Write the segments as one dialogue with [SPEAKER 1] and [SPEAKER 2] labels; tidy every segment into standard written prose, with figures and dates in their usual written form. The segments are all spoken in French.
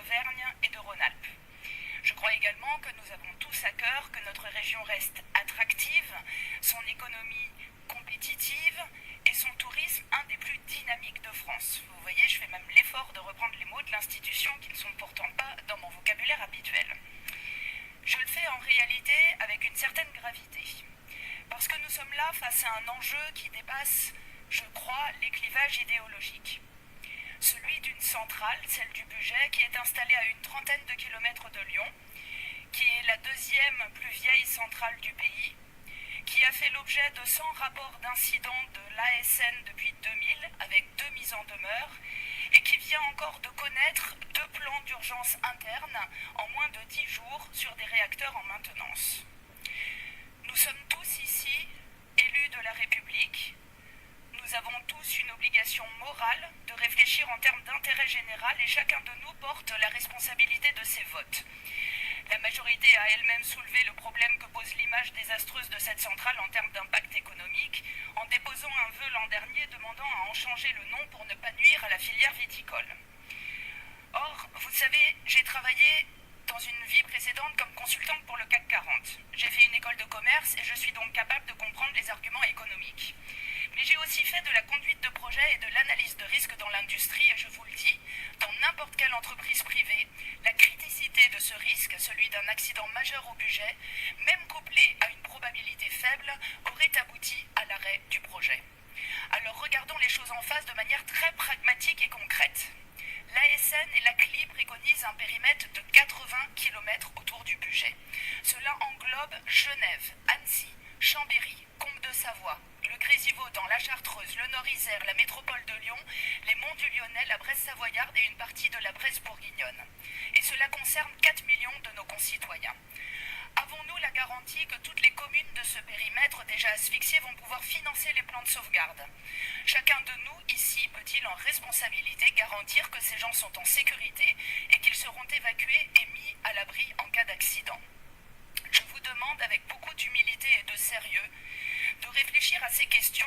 [SPEAKER 1] d'Auvergne et de Rhône-Alpes. Je crois également que nous avons tous à cœur que notre région reste attractive, son économie compétitive et son tourisme un des plus dynamiques de France. Vous voyez, je fais même l'effort de reprendre les mots de l'institution qui ne sont pourtant pas dans mon vocabulaire habituel. Je le fais en réalité avec une certaine gravité, parce que nous sommes là face à un enjeu qui dépasse, je crois, les clivages idéologiques. Celui d'une centrale, celle du Bugey, qui est installée à une trentaine de kilomètres de Lyon, qui est la deuxième plus vieille centrale du pays, qui a fait l'objet de 100 rapports d'incidents de l'ASN depuis 2000, avec 2 mises en demeure, et qui vient encore de connaître 2 plans d'urgence internes en moins de 10 jours sur des réacteurs en maintenance. Nous sommes tous ici élus de la République. Nous avons tous une obligation morale de réfléchir en termes d'intérêt général et chacun de nous porte la responsabilité de ses votes. La majorité a elle-même soulevé le problème que pose l'image désastreuse de cette centrale en termes d'impact économique, en déposant un vœu l'an dernier demandant à en changer le nom pour ne pas nuire à la filière viticole. Or, vous savez, j'ai travaillé dans une vie précédente comme consultante pour le CAC 40. J'ai fait une école de commerce et je suis donc capable de comprendre les arguments économiques. Mais j'ai aussi fait de la conduite de projet et de l'analyse de risque dans l'industrie et je vous le dis, dans n'importe quelle entreprise privée, la criticité de ce risque, celui d'un accident majeur au budget, même couplé à une probabilité faible, aurait abouti à l'arrêt du projet. Alors regardons les choses en face de manière très pragmatique et concrète. L'ASN et la CLI préconisent un périmètre de 80 km autour du budget. Cela englobe Genève, Annecy, Chambéry, Combe-de-Savoie, le Grésivaudan, la Chartreuse, le Nord-Isère, la métropole de Lyon, les monts du Lyonnais, la Bresse savoyarde et une partie de la Bresse bourguignonne. Et cela concerne 4 millions de nos concitoyens. Avons-nous la garantie que toutes les communes de ce périmètre déjà asphyxiées vont pouvoir financer les plans de sauvegarde? Chacun de nous ici peut-il en responsabilité garantir que ces gens sont en sécurité et qu'ils seront évacués et mis à l'abri en cas d'accident? Je vous demande avec beaucoup d'humilité et de sérieux de réfléchir à ces questions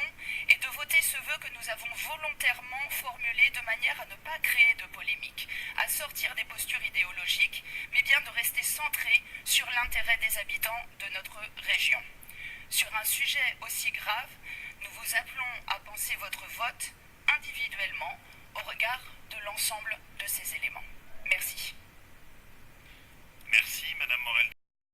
[SPEAKER 1] et de voter ce vœu que nous avons volontairement formulé de manière à ne pas créer de polémique, à sortir des postures idéologiques, mais bien de rester centré sur l'intérêt des habitants de notre région. Sur un sujet aussi grave, nous vous appelons à penser votre vote individuellement au regard de l'ensemble de ces éléments.